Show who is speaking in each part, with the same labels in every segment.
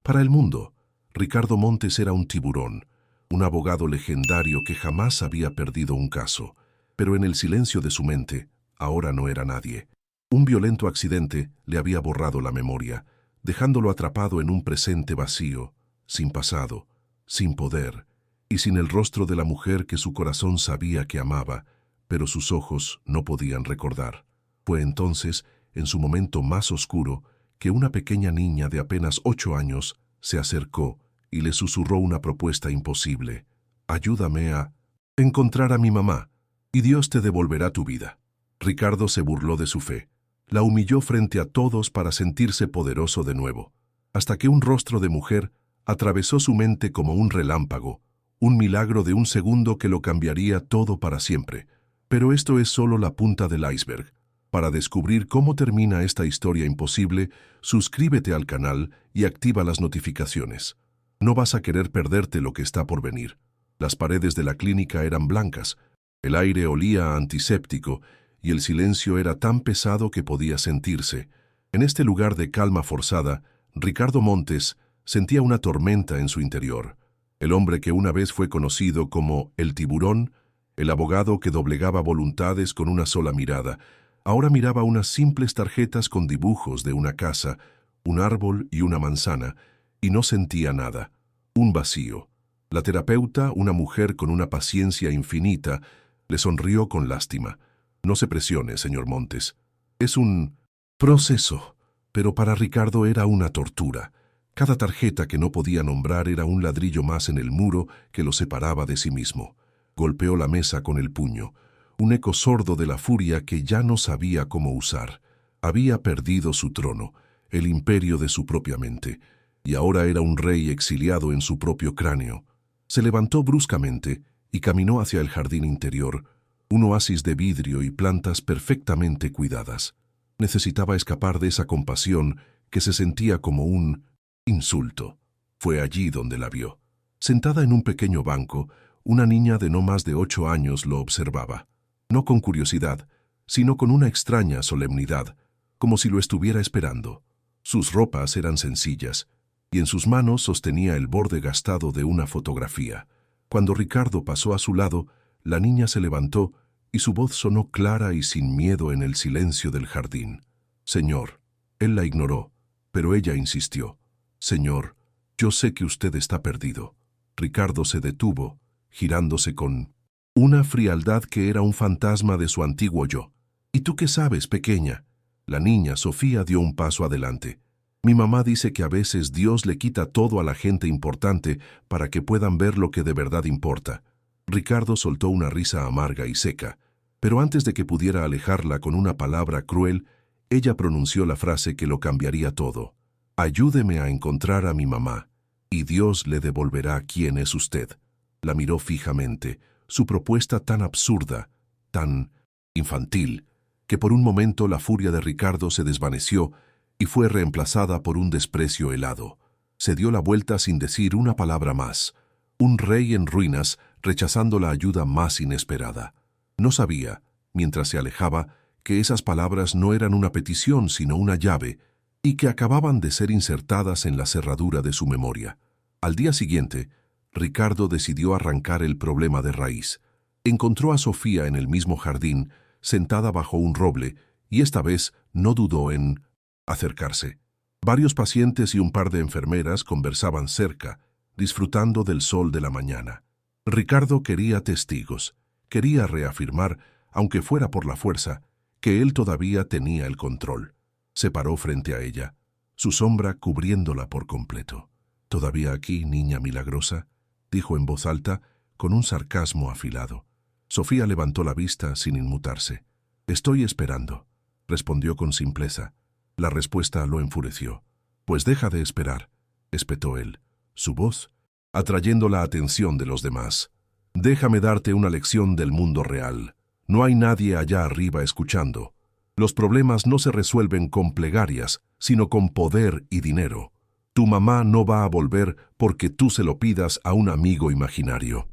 Speaker 1: Para el mundo, Ricardo Montes era un tiburón, un abogado legendario que jamás había perdido un caso, pero en el silencio de su mente, ahora no era nadie. Un violento accidente le había borrado la memoria, dejándolo atrapado en un presente vacío, sin pasado, sin poder, y sin el rostro de la mujer que su corazón sabía que amaba, pero sus ojos no podían recordar. Fue entonces, en su momento más oscuro, que una pequeña niña de apenas 8 años se acercó y le susurró una propuesta imposible. «Ayúdame a encontrar a mi mamá, y Dios te devolverá tu vida». Ricardo se burló de su fe. La humilló frente a todos para sentirse poderoso de nuevo, hasta que un rostro de mujer atravesó su mente como un relámpago, un milagro de un segundo que lo cambiaría todo para siempre. Pero esto es solo la punta del iceberg. Para descubrir cómo termina esta historia imposible, suscríbete al canal y activa las notificaciones. No vas a querer perderte lo que está por venir. Las paredes de la clínica eran blancas, el aire olía a antiséptico y el silencio era tan pesado que podía sentirse. En este lugar de calma forzada, Ricardo Montes sentía una tormenta en su interior. El hombre que una vez fue conocido como el tiburón, el abogado que doblegaba voluntades con una sola mirada, ahora miraba unas simples tarjetas con dibujos de una casa, un árbol y una manzana, y no sentía nada. Un vacío. La terapeuta, una mujer con una paciencia infinita, le sonrió con lástima. «No se presione, señor Montes. Es un proceso». Pero para Ricardo era una tortura. Cada tarjeta que no podía nombrar era un ladrillo más en el muro que lo separaba de sí mismo. Golpeó la mesa con el puño, un eco sordo de la furia que ya no sabía cómo usar. Había perdido su trono, el imperio de su propia mente, y ahora era un rey exiliado en su propio cráneo. Se levantó bruscamente y caminó hacia el jardín interior, un oasis de vidrio y plantas perfectamente cuidadas. Necesitaba escapar de esa compasión que se sentía como un insulto. Fue allí donde la vio. Sentada en un pequeño banco, una niña de no más de 8 años lo observaba. No con curiosidad, sino con una extraña solemnidad, como si lo estuviera esperando. Sus ropas eran sencillas, y en sus manos sostenía el borde gastado de una fotografía. Cuando Ricardo pasó a su lado, la niña se levantó y su voz sonó clara y sin miedo en el silencio del jardín. «Señor». Él la ignoró, pero ella insistió. «Señor, yo sé que usted está perdido». Ricardo se detuvo, girándose con una frialdad que era un fantasma de su antiguo yo. «¿Y tú qué sabes, pequeña?». La niña, Sofía, dio un paso adelante. «Mi mamá dice que a veces Dios le quita todo a la gente importante para que puedan ver lo que de verdad importa». Ricardo soltó una risa amarga y seca, pero antes de que pudiera alejarla con una palabra cruel, ella pronunció la frase que lo cambiaría todo. «Ayúdeme a encontrar a mi mamá, y Dios le devolverá quién es usted». La miró fijamente, su propuesta tan absurda, tan infantil, que por un momento la furia de Ricardo se desvaneció y fue reemplazada por un desprecio helado. Se dio la vuelta sin decir una palabra más. Un rey en ruinas rechazando la ayuda más inesperada. No sabía, mientras se alejaba, que esas palabras no eran una petición sino una llave, y que acababan de ser insertadas en la cerradura de su memoria. Al día siguiente, Ricardo decidió arrancar el problema de raíz. Encontró a Sofía en el mismo jardín, sentada bajo un roble, y esta vez no dudó en acercarse. Varios pacientes y un par de enfermeras conversaban cerca, disfrutando del sol de la mañana. Ricardo quería testigos, quería reafirmar, aunque fuera por la fuerza, que él todavía tenía el control. Se paró frente a ella, su sombra cubriéndola por completo. «¿Todavía aquí, niña milagrosa?», dijo en voz alta, con un sarcasmo afilado. Sofía levantó la vista sin inmutarse. «Estoy esperando», respondió con simpleza. La respuesta lo enfureció. «Pues deja de esperar», espetó él, su voz atrayendo la atención de los demás. «Déjame darte una lección del mundo real. No hay nadie allá arriba escuchando. Los problemas no se resuelven con plegarias, sino con poder y dinero. Tu mamá no va a volver porque tú se lo pidas a un amigo imaginario».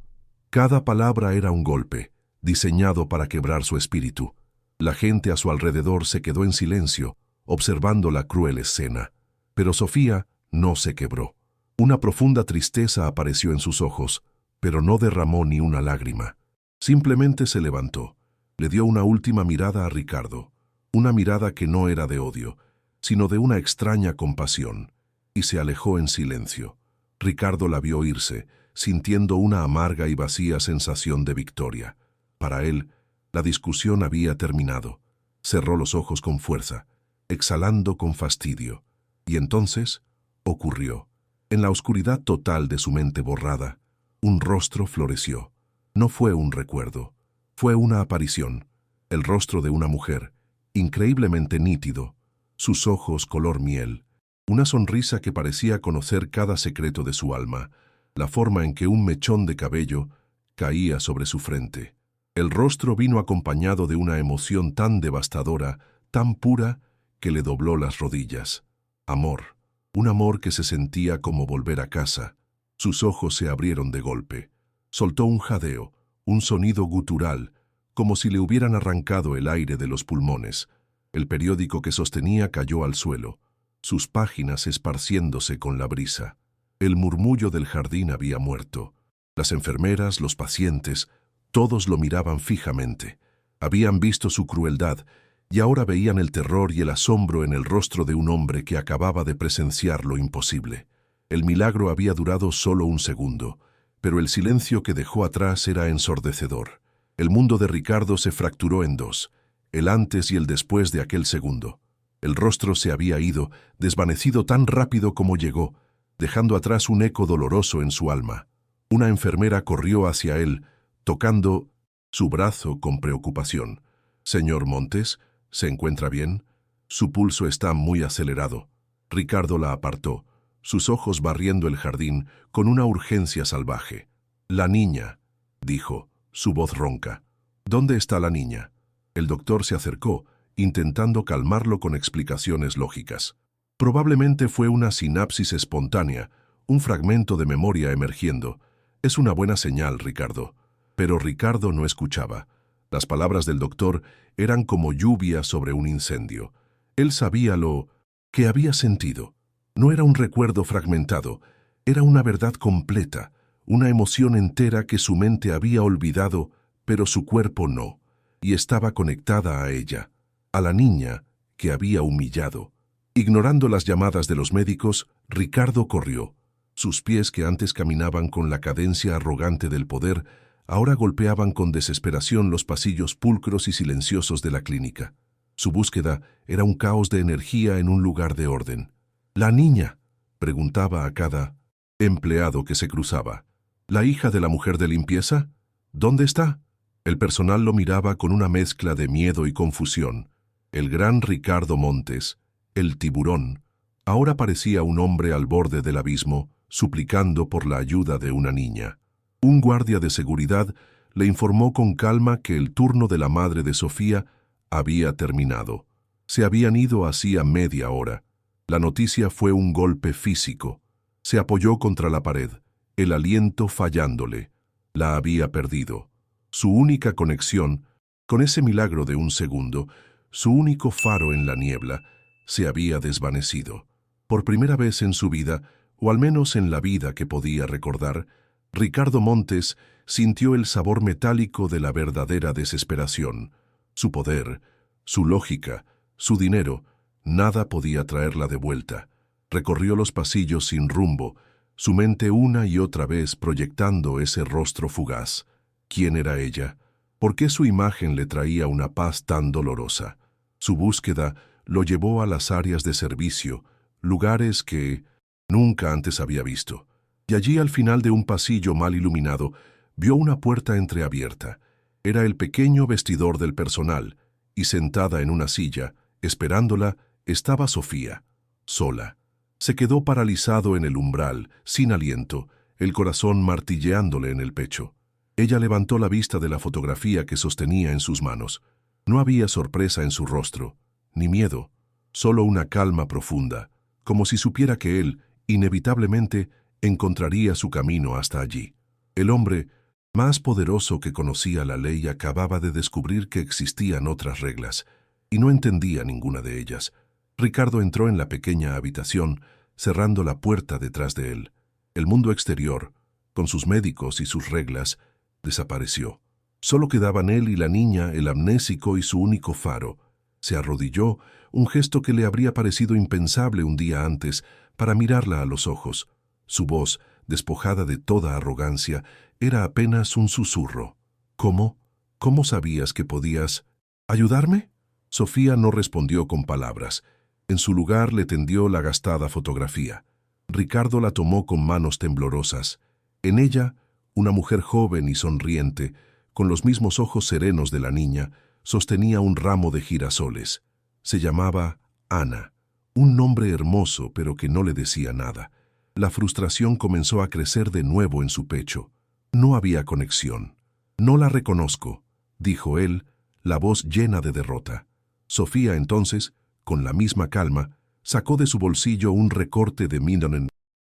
Speaker 1: Cada palabra era un golpe, diseñado para quebrar su espíritu. La gente a su alrededor se quedó en silencio, observando la cruel escena. Pero Sofía no se quebró. Una profunda tristeza apareció en sus ojos, pero no derramó ni una lágrima. Simplemente se levantó, le dio una última mirada a Ricardo, una mirada que no era de odio, sino de una extraña compasión, y se alejó en silencio. Ricardo la vio irse, sintiendo una amarga y vacía sensación de victoria. Para él, la discusión había terminado. Cerró los ojos con fuerza, exhalando con fastidio. Y entonces, ocurrió. En la oscuridad total de su mente borrada, un rostro floreció. No fue un recuerdo, fue una aparición. El rostro de una mujer, increíblemente nítido, sus ojos color miel, una sonrisa que parecía conocer cada secreto de su alma, la forma en que un mechón de cabello caía sobre su frente. El rostro vino acompañado de una emoción tan devastadora, tan pura, que le dobló las rodillas. Amor, un amor que se sentía como volver a casa. Sus ojos se abrieron de golpe. Soltó un jadeo, un sonido gutural, como si le hubieran arrancado el aire de los pulmones. El periódico que sostenía cayó al suelo, sus páginas esparciéndose con la brisa. El murmullo del jardín había muerto. Las enfermeras, los pacientes, todos lo miraban fijamente. Habían visto su crueldad y ahora veían el terror y el asombro en el rostro de un hombre que acababa de presenciar lo imposible. El milagro había durado solo un segundo, pero el silencio que dejó atrás era ensordecedor. El mundo de Ricardo se fracturó en dos, el antes y el después de aquel segundo. El rostro se había ido, desvanecido tan rápido como llegó, dejando atrás un eco doloroso en su alma. Una enfermera corrió hacia él, tocando su brazo con preocupación. «Señor Montes, ¿se encuentra bien? Su pulso está muy acelerado». Ricardo la apartó, sus ojos barriendo el jardín con una urgencia salvaje. «La niña», dijo, su voz ronca. «¿Dónde está la niña?» El doctor se acercó, intentando calmarlo con explicaciones lógicas. Probablemente fue una sinapsis espontánea, un fragmento de memoria emergiendo. Es una buena señal, Ricardo. Pero Ricardo no escuchaba. Las palabras del doctor eran como lluvia sobre un incendio. Él sabía lo que había sentido. No era un recuerdo fragmentado, era una verdad completa, una emoción entera que su mente había olvidado, pero su cuerpo no, y estaba conectada a ella, a la niña que había humillado. Ignorando las llamadas de los médicos, Ricardo corrió. Sus pies, que antes caminaban con la cadencia arrogante del poder, ahora golpeaban con desesperación los pasillos pulcros y silenciosos de la clínica. Su búsqueda era un caos de energía en un lugar de orden. «¿La niña?», preguntaba a cada empleado que se cruzaba. «¿La hija de la mujer de limpieza? ¿Dónde está?». El personal lo miraba con una mezcla de miedo y confusión. El gran Ricardo Montes, el tiburón, ahora parecía un hombre al borde del abismo, suplicando por la ayuda de una niña. Un guardia de seguridad le informó con calma que el turno de la madre de Sofía había terminado. Se habían ido hacía media hora. La noticia fue un golpe físico. Se apoyó contra la pared, el aliento fallándole. La había perdido. Su única conexión, con ese milagro de un segundo, su único faro en la niebla, se había desvanecido. Por primera vez en su vida, o al menos en la vida que podía recordar, Ricardo Montes sintió el sabor metálico de la verdadera desesperación. Su poder, su lógica, su dinero, nada podía traerla de vuelta. Recorrió los pasillos sin rumbo, su mente una y otra vez proyectando ese rostro fugaz. ¿Quién era ella? ¿Por qué su imagen le traía una paz tan dolorosa? Su búsqueda lo llevó a las áreas de servicio, lugares que nunca antes había visto. Y allí, al final de un pasillo mal iluminado, vio una puerta entreabierta. Era el pequeño vestidor del personal, y sentada en una silla, esperándola, estaba Sofía, sola. Se quedó paralizado en el umbral, sin aliento, el corazón martilleándole en el pecho. Ella levantó la vista de la fotografía que sostenía en sus manos. No había sorpresa en su rostro, ni miedo, solo una calma profunda, como si supiera que él, inevitablemente, encontraría su camino hasta allí. El hombre más poderoso que conocía la ley acababa de descubrir que existían otras reglas, y no entendía ninguna de ellas. Ricardo entró en la pequeña habitación, cerrando la puerta detrás de él. El mundo exterior, con sus médicos y sus reglas, desapareció. Solo quedaban él y la niña, el amnésico y su único faro. Se arrodilló, un gesto que le habría parecido impensable un día antes, para mirarla a los ojos. Su voz, despojada de toda arrogancia, era apenas un susurro. ¿Cómo? ¿Cómo sabías que podías ayudarme? Sofía no respondió con palabras. En su lugar le tendió la gastada fotografía. Ricardo la tomó con manos temblorosas. En ella, una mujer joven y sonriente, con los mismos ojos serenos de la niña, sostenía un ramo de girasoles. Se llamaba Ana, un nombre hermoso pero que no le decía nada. La frustración comenzó a crecer de nuevo en su pecho. No había conexión. «No la reconozco», dijo él, la voz llena de derrota. Sofía entonces, con la misma calma, sacó de su bolsillo un recorte de Mindonen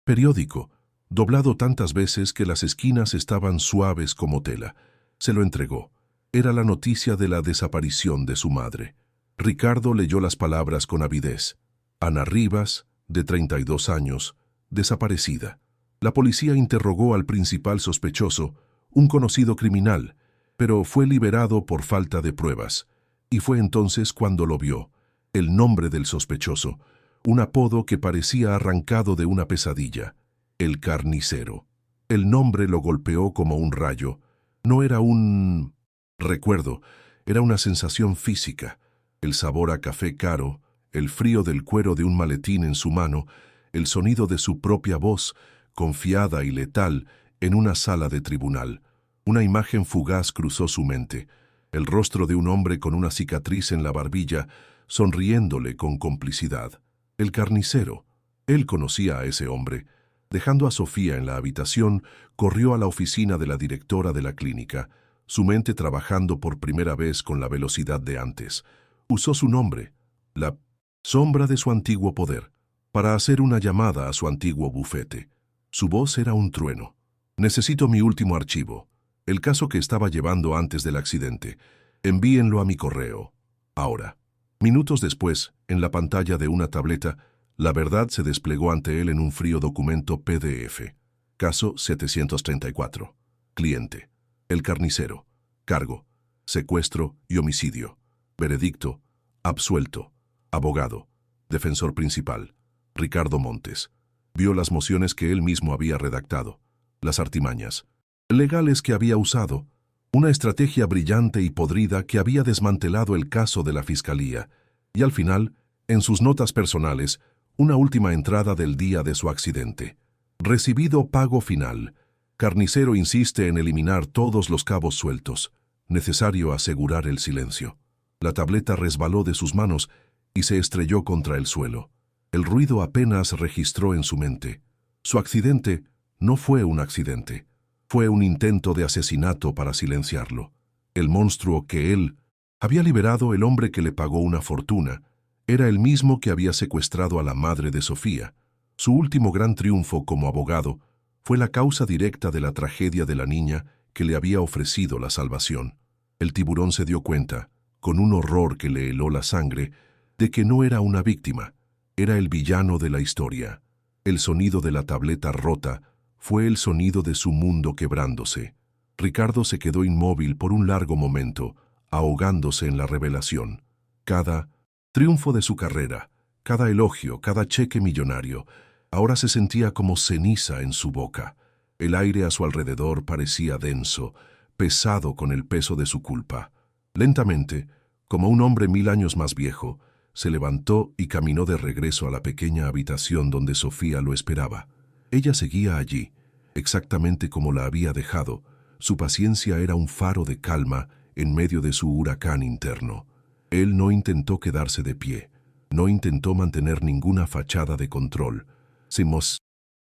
Speaker 1: periódico, doblado tantas veces que las esquinas estaban suaves como tela. Se lo entregó. Era la noticia de la desaparición de su madre. Ricardo leyó las palabras con avidez. Ana Rivas, de 32 años, desaparecida. La policía interrogó al principal sospechoso, un conocido criminal, pero fue liberado por falta de pruebas. Y fue entonces cuando lo vio, el nombre del sospechoso, un apodo que parecía arrancado de una pesadilla, el carnicero. El nombre lo golpeó como un rayo. No era un recuerdo, era una sensación física. El sabor a café caro, el frío del cuero de un maletín en su mano, el sonido de su propia voz, confiada y letal, en una sala de tribunal. Una imagen fugaz cruzó su mente. El rostro de un hombre con una cicatriz en la barbilla, sonriéndole con complicidad. El carnicero. Él conocía a ese hombre. Dejando a Sofía en la habitación, corrió a la oficina de la directora de la clínica, su mente trabajando por primera vez con la velocidad de antes. Usó su nombre, la sombra de su antiguo poder, para hacer una llamada a su antiguo bufete. Su voz era un trueno. «Necesito mi último archivo, el caso que estaba llevando antes del accidente. Envíenlo a mi correo. Ahora». Minutos después, en la pantalla de una tableta, la verdad se desplegó ante él en un frío documento PDF. Caso 734. Cliente. El carnicero. Cargo. Secuestro y homicidio. Veredicto. Absuelto. Abogado. Defensor principal. Ricardo Montes. Vio las mociones que él mismo había redactado. Las artimañas legales que había usado. Una estrategia brillante y podrida que había desmantelado el caso de la fiscalía. Y al final, en sus notas personales, una última entrada del día de su accidente. Recibido pago final. Carnicero insiste en eliminar todos los cabos sueltos. Necesario asegurar el silencio. La tableta resbaló de sus manos y se estrelló contra el suelo. El ruido apenas registró en su mente. Su accidente no fue un accidente. Fue un intento de asesinato para silenciarlo. El monstruo que él había liberado, el hombre que le pagó una fortuna, era el mismo que había secuestrado a la madre de Sofía. Su último gran triunfo como abogado fue la causa directa de la tragedia de la niña que le había ofrecido la salvación. El tiburón se dio cuenta, con un horror que le heló la sangre, de que no era una víctima, era el villano de la historia. El sonido de la tableta rota fue el sonido de su mundo quebrándose. Ricardo se quedó inmóvil por un largo momento, ahogándose en la revelación. Cada triunfo de su carrera, cada elogio, cada cheque millonario, ahora se sentía como ceniza en su boca. El aire a su alrededor parecía denso, pesado con el peso de su culpa. Lentamente, como un hombre 1000 años más viejo, se levantó y caminó de regreso a la pequeña habitación donde Sofía lo esperaba. Ella seguía allí, exactamente como la había dejado. Su paciencia era un faro de calma en medio de su huracán interno. Él no intentó quedarse de pie, no intentó mantener ninguna fachada de control. Se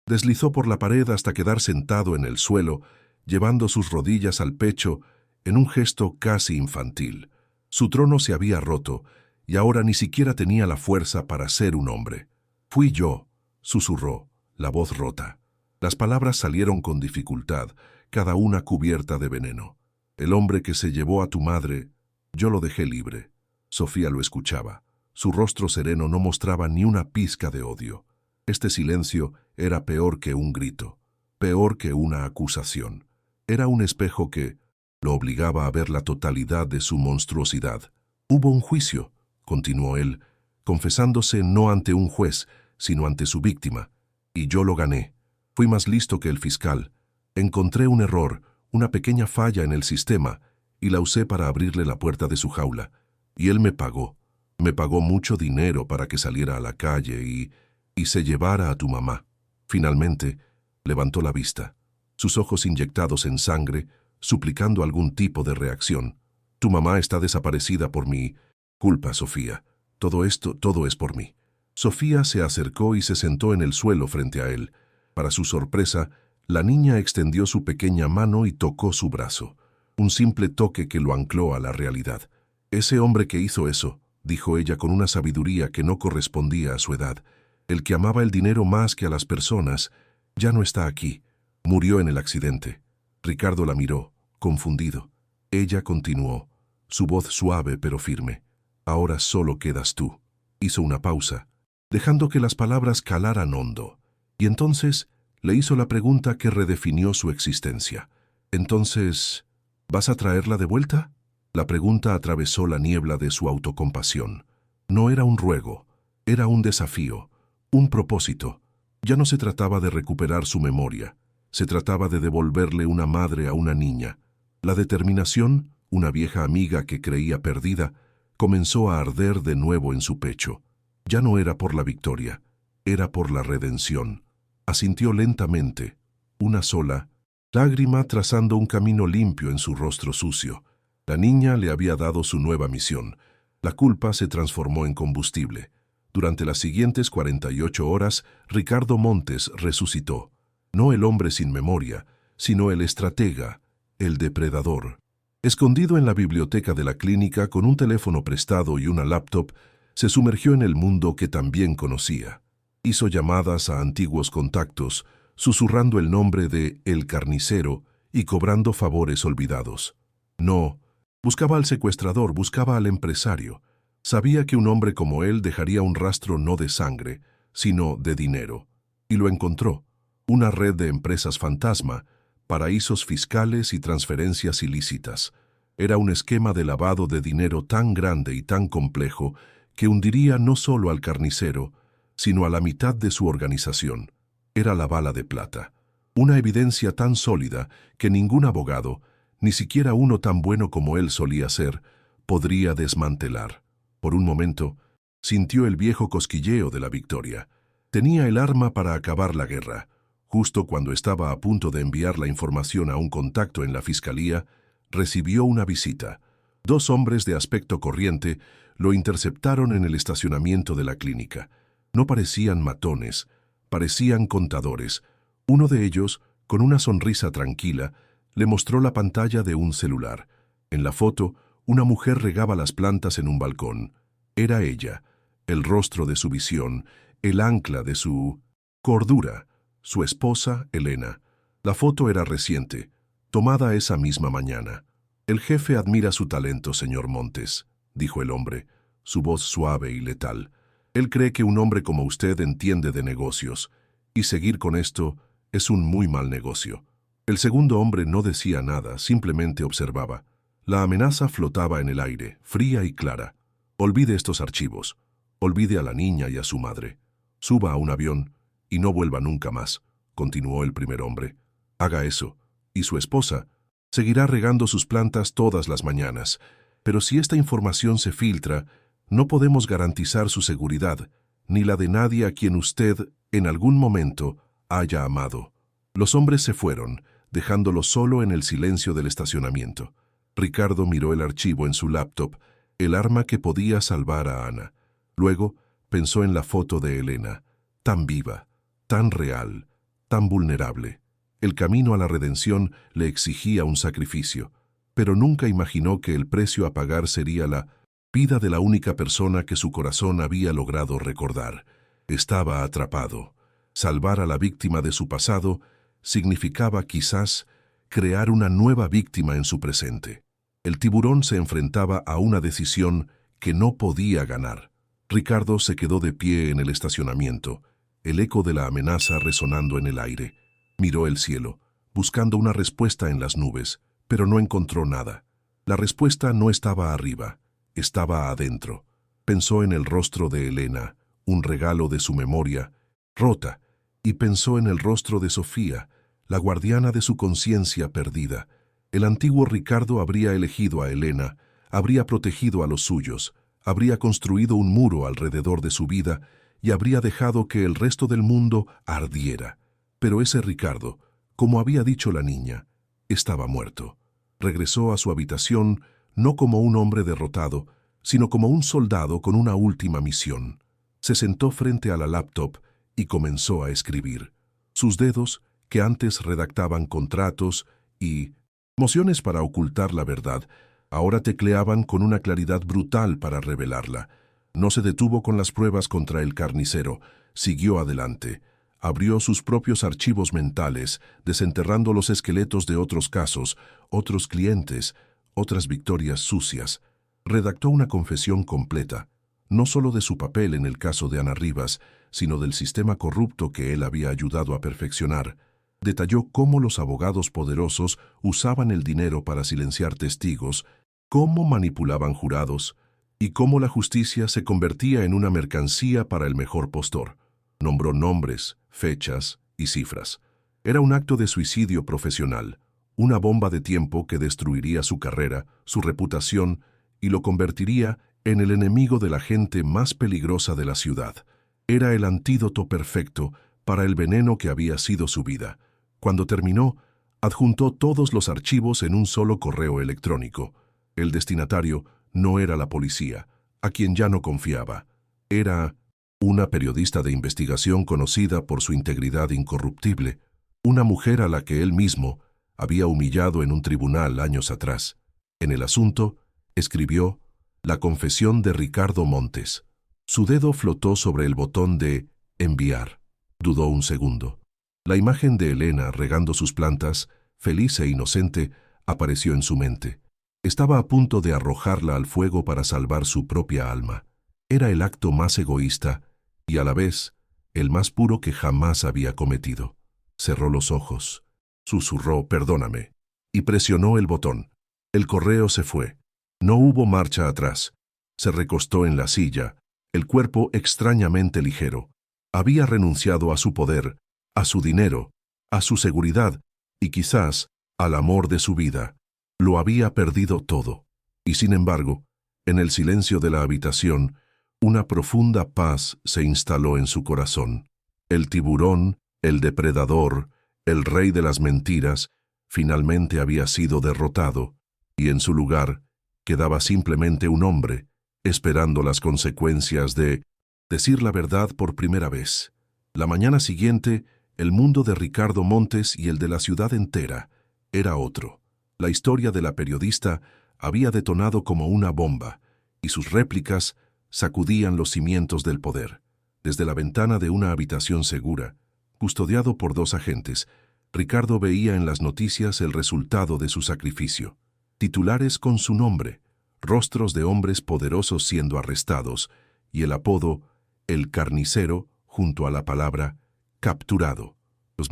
Speaker 1: deslizó por la pared hasta quedar sentado en el suelo, llevando sus rodillas al pecho en un gesto casi infantil. Su trono se había roto y ahora ni siquiera tenía la fuerza para ser un hombre. «Fui yo», susurró, la voz rota. Las palabras salieron con dificultad, cada una cubierta de veneno. «El hombre que se llevó a tu madre, yo lo dejé libre». Sofía lo escuchaba. Su rostro sereno no mostraba ni una pizca de odio. Este silencio era peor que un grito. peor que una acusación. Era un espejo que lo obligaba a ver la totalidad de su monstruosidad. Hubo un juicio, continuó él, confesándose no ante un juez, sino ante su víctima, y yo lo gané. Fui más listo que el fiscal. Encontré un error, una pequeña falla en el sistema, y la usé para abrirle la puerta de su jaula. Y él me pagó. Me pagó mucho dinero para que saliera a la calle y se llevara a tu mamá. Finalmente, levantó la vista, sus ojos inyectados en sangre, suplicando algún tipo de reacción. Tu mamá está desaparecida por mi culpa, Sofía. Todo es por mí. Sofía se acercó y se sentó en el suelo frente a él. Para su sorpresa, la niña extendió su pequeña mano y tocó su brazo. Un simple toque que lo ancló a la realidad. Ese hombre que hizo eso, dijo ella con una sabiduría que no correspondía a su edad, el que amaba el dinero más que a las personas, ya no está aquí. Murió en el accidente. Ricardo la miró, confundido. Ella continuó, su voz suave pero firme. Ahora solo quedas tú. Hizo una pausa, dejando que las palabras calaran hondo. Y entonces le hizo la pregunta que redefinió su existencia. Entonces, ¿vas a traerla de vuelta? La pregunta atravesó la niebla de su autocompasión. No era un ruego, era un desafío, un propósito. Ya no se trataba de recuperar su memoria, se trataba de devolverle una madre a una niña. La determinación, una vieja amiga que creía perdida, comenzó a arder de nuevo en su pecho. Ya no era por la victoria, era por la redención. Asintió lentamente, una sola lágrima trazando un camino limpio en su rostro sucio. La niña le había dado su nueva misión. La culpa se transformó en combustible. Durante las siguientes 48 horas, Ricardo Montes resucitó. No el hombre sin memoria, sino el estratega, el depredador. Escondido en la biblioteca de la clínica con un teléfono prestado y una laptop, se sumergió en el mundo que también conocía. Hizo llamadas a antiguos contactos, susurrando el nombre de El Carnicero y cobrando favores olvidados. No, buscaba al secuestrador, buscaba al empresario. Sabía que un hombre como él dejaría un rastro no de sangre, sino de dinero. Y lo encontró. Una red de empresas fantasma, paraísos fiscales y transferencias ilícitas. Era un esquema de lavado de dinero tan grande y tan complejo que hundiría no solo al carnicero, sino a la mitad de su organización. Era la bala de plata. Una evidencia tan sólida que ningún abogado, ni siquiera uno tan bueno como él solía ser, podría desmantelar. Por un momento, sintió el viejo cosquilleo de la victoria. Tenía el arma para acabar la guerra. Justo cuando estaba a punto de enviar la información a un contacto en la fiscalía, recibió una visita. 2 hombres de aspecto corriente lo interceptaron en el estacionamiento de la clínica. No parecían matones, parecían contadores. Uno de ellos, con una sonrisa tranquila, le mostró la pantalla de un celular. En la foto, una mujer regaba las plantas en un balcón. Era ella, el rostro de su visión, el ancla de su cordura. Su esposa, Elena. La foto era reciente, tomada esa misma mañana. El jefe admira su talento, señor Montes, dijo el hombre, su voz suave y letal. Él cree que un hombre como usted entiende de negocios, y seguir con esto es un muy mal negocio. El segundo hombre no decía nada, simplemente observaba. La amenaza flotaba en el aire, fría y clara. Olvide estos archivos. Olvide a la niña y a su madre. Suba a un avión y no vuelva nunca más, continuó el primer hombre. Haga eso, y su esposa seguirá regando sus plantas todas las mañanas. Pero si esta información se filtra, no podemos garantizar su seguridad, ni la de nadie a quien usted, en algún momento, haya amado. Los hombres se fueron, dejándolo solo en el silencio del estacionamiento. Ricardo miró el archivo en su laptop, el arma que podía salvar a Ana. Luego pensó en la foto de Elena, tan viva, tan real, tan vulnerable. El camino a la redención le exigía un sacrificio, pero nunca imaginó que el precio a pagar sería la vida de la única persona que su corazón había logrado recordar. Estaba atrapado. Salvar a la víctima de su pasado significaba quizás crear una nueva víctima en su presente. El tiburón se enfrentaba a una decisión que no podía ganar. Ricardo se quedó de pie en el estacionamiento, el eco de la amenaza resonando en el aire. Miró el cielo, buscando una respuesta en las nubes, pero no encontró nada. La respuesta no estaba arriba, estaba adentro. Pensó en el rostro de Elena, un regalo de su memoria, rota, y pensó en el rostro de Sofía, la guardiana de su conciencia perdida. El antiguo Ricardo habría elegido a Elena, habría protegido a los suyos, habría construido un muro alrededor de su vida y habría dejado que el resto del mundo ardiera. Pero ese Ricardo, como había dicho la niña, estaba muerto. Regresó a su habitación no como un hombre derrotado, sino como un soldado con una última misión. Se sentó frente a la laptop y comenzó a escribir. Sus dedos, que antes redactaban contratos y mociones para ocultar la verdad, ahora tecleaban con una claridad brutal para revelarla. No se detuvo con las pruebas contra el carnicero, siguió adelante. Abrió sus propios archivos mentales, desenterrando los esqueletos de otros casos, otros clientes, otras victorias sucias. Redactó una confesión completa, no solo de su papel en el caso de Ana Rivas, sino del sistema corrupto que él había ayudado a perfeccionar. Detalló cómo los abogados poderosos usaban el dinero para silenciar testigos, cómo manipulaban jurados y cómo la justicia se convertía en una mercancía para el mejor postor. Nombró nombres, fechas y cifras. Era un acto de suicidio profesional, una bomba de tiempo que destruiría su carrera, su reputación y lo convertiría en el enemigo de la gente más peligrosa de la ciudad. Era el antídoto perfecto para el veneno que había sido su vida. Cuando terminó, adjuntó todos los archivos en un solo correo electrónico. El destinatario no era la policía, a quien ya no confiaba. Era una periodista de investigación conocida por su integridad incorruptible, una mujer a la que él mismo había humillado en un tribunal años atrás. En el asunto, escribió La confesión de Ricardo Montes. Su dedo flotó sobre el botón de enviar. Dudó un segundo. La imagen de Elena regando sus plantas, feliz e inocente, apareció en su mente. Estaba a punto de arrojarla al fuego para salvar su propia alma. Era el acto más egoísta y a la vez el más puro que jamás había cometido. Cerró los ojos, susurró «perdóname» y presionó el botón. El correo se fue. No hubo marcha atrás. Se recostó en la silla, el cuerpo extrañamente ligero. Había renunciado a su poder, a su dinero, a su seguridad y quizás al amor de su vida. Lo había perdido todo. Y sin embargo, en el silencio de la habitación, una profunda paz se instaló en su corazón. El tiburón, el depredador, el rey de las mentiras, finalmente había sido derrotado, y en su lugar quedaba simplemente un hombre, esperando las consecuencias de decir la verdad por primera vez. La mañana siguiente, el mundo de Ricardo Montes y el de la ciudad entera era otro. La historia de la periodista había detonado como una bomba, y sus réplicas sacudían los cimientos del poder. Desde la ventana de una habitación segura, custodiado por 2 agentes, Ricardo veía en las noticias el resultado de su sacrificio. Titulares con su nombre, rostros de hombres poderosos siendo arrestados, y el apodo «El Carnicero» junto a la palabra «capturado». Los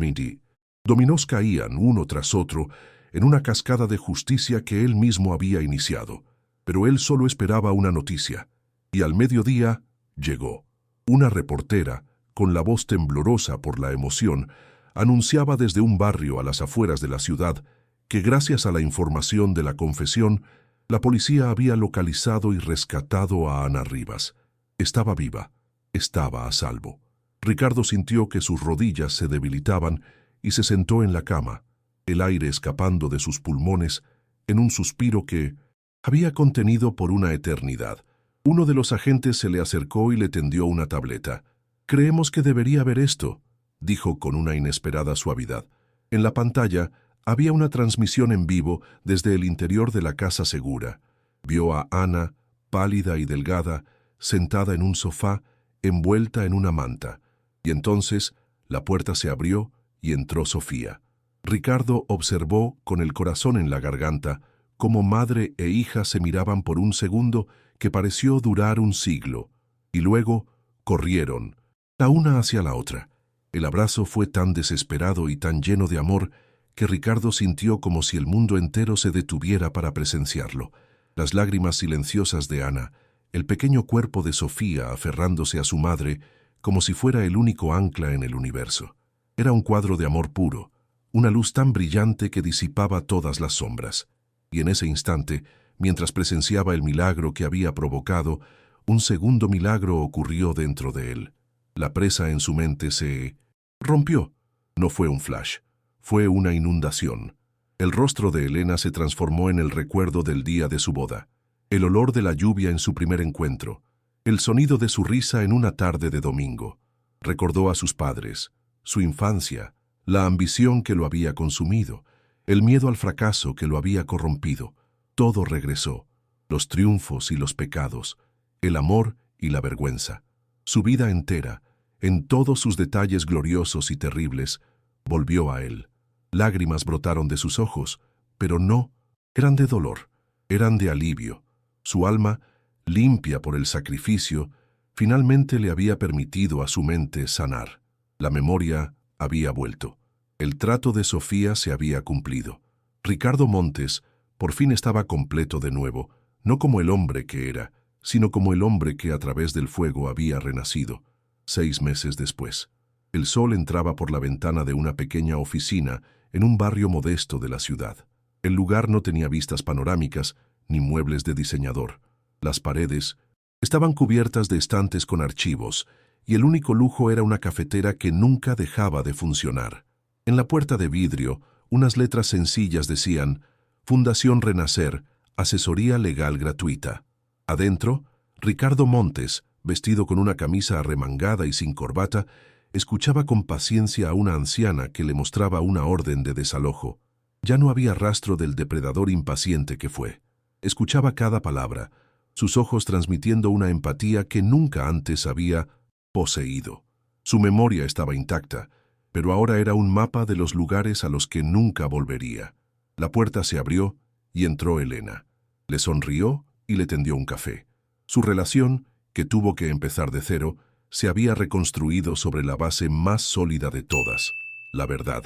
Speaker 1: dominos caían uno tras otro en una cascada de justicia que él mismo había iniciado. Pero él solo esperaba una noticia, y al mediodía llegó. Una reportera, con la voz temblorosa por la emoción, anunciaba desde un barrio a las afueras de la ciudad que gracias a la información de la confesión, la policía había localizado y rescatado a Ana Rivas. Estaba viva, estaba a salvo. Ricardo sintió que sus rodillas se debilitaban y se sentó en la cama, el aire escapando de sus pulmones en un suspiro que había contenido por una eternidad. Uno de los agentes se le acercó y le tendió una tableta. «Creemos que debería ver esto», dijo con una inesperada suavidad. En la pantalla había una transmisión en vivo desde el interior de la casa segura. Vio a Ana, pálida y delgada, sentada en un sofá, envuelta en una manta. Y entonces la puerta se abrió y entró Sofía. Ricardo observó, con el corazón en la garganta, cómo madre e hija se miraban por un segundo que pareció durar un siglo, y luego corrieron, la una hacia la otra. El abrazo fue tan desesperado y tan lleno de amor que Ricardo sintió como si el mundo entero se detuviera para presenciarlo. Las lágrimas silenciosas de Ana, el pequeño cuerpo de Sofía aferrándose a su madre como si fuera el único ancla en el universo. Era un cuadro de amor puro, una luz tan brillante que disipaba todas las sombras. Y en ese instante, mientras presenciaba el milagro que había provocado, un segundo milagro ocurrió dentro de él. La presa en su mente se rompió. No fue un flash, fue una inundación. El rostro de Elena se transformó en el recuerdo del día de su boda, el olor de la lluvia en su primer encuentro, el sonido de su risa en una tarde de domingo. Recordó a sus padres, su infancia, la ambición que lo había consumido, el miedo al fracaso que lo había corrompido. Todo regresó, los triunfos y los pecados, el amor y la vergüenza. Su vida entera, en todos sus detalles gloriosos y terribles, volvió a él. Lágrimas brotaron de sus ojos, pero no eran de dolor, eran de alivio. Su alma, limpia por el sacrificio, finalmente le había permitido a su mente sanar. La memoria había vuelto. El trato de Sofía se había cumplido. Ricardo Montes por fin estaba completo de nuevo, no como el hombre que era, sino como el hombre que a través del fuego había renacido. 6 meses después, el sol entraba por la ventana de una pequeña oficina en un barrio modesto de la ciudad. El lugar no tenía vistas panorámicas ni muebles de diseñador. Las paredes estaban cubiertas de estantes con archivos y el único lujo era una cafetera que nunca dejaba de funcionar. En la puerta de vidrio, unas letras sencillas decían: Fundación Renacer, asesoría legal gratuita. Adentro, Ricardo Montes, vestido con una camisa arremangada y sin corbata, escuchaba con paciencia a una anciana que le mostraba una orden de desalojo. Ya no había rastro del depredador impaciente que fue. Escuchaba cada palabra, sus ojos transmitiendo una empatía que nunca antes había poseído. Su memoria estaba intacta, pero ahora era un mapa de los lugares a los que nunca volvería. La puerta se abrió y entró Elena. Le sonrió y le tendió un café. Su relación, que tuvo que empezar de cero, se había reconstruido sobre la base más sólida de todas, la verdad.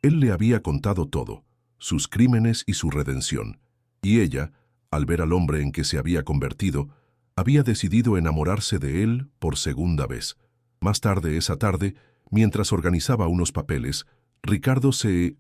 Speaker 1: Él le había contado todo, sus crímenes y su redención, y ella, al ver al hombre en que se había convertido, había decidido enamorarse de él por segunda vez. Más tarde esa tarde, mientras organizaba unos papeles, Ricardo se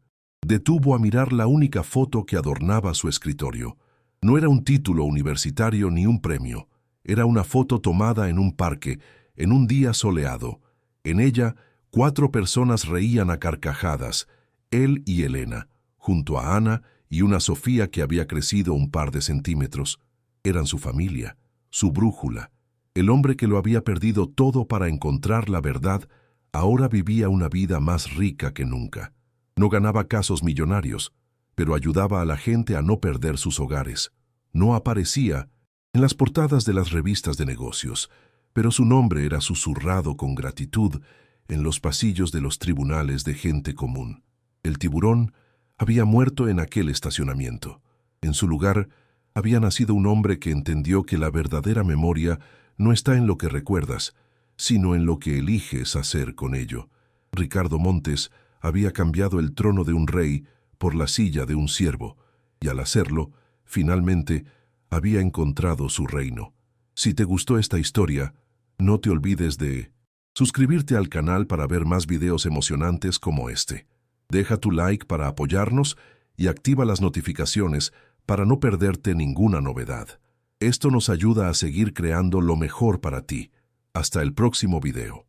Speaker 1: detuvo a mirar la única foto que adornaba su escritorio. No era un título universitario ni un premio. Era una foto tomada en un parque, en un día soleado. En ella, 4 personas reían a carcajadas, él y Elena, junto a Ana y una Sofía que había crecido un par de centímetros. Eran su familia, su brújula. El hombre que lo había perdido todo para encontrar la verdad, ahora vivía una vida más rica que nunca. No ganaba casos millonarios, pero ayudaba a la gente a no perder sus hogares. No aparecía en las portadas de las revistas de negocios, pero su nombre era susurrado con gratitud en los pasillos de los tribunales de gente común. El tiburón había muerto en aquel estacionamiento. En su lugar había nacido un hombre que entendió que la verdadera memoria no está en lo que recuerdas, sino en lo que eliges hacer con ello. Ricardo Montes había cambiado el trono de un rey por la silla de un siervo, y al hacerlo, finalmente, había encontrado su reino. Si te gustó esta historia, no te olvides de suscribirte al canal para ver más videos emocionantes como este. Deja tu like para apoyarnos y activa las notificaciones para no perderte ninguna novedad. Esto nos ayuda a seguir creando lo mejor para ti. Hasta el próximo video.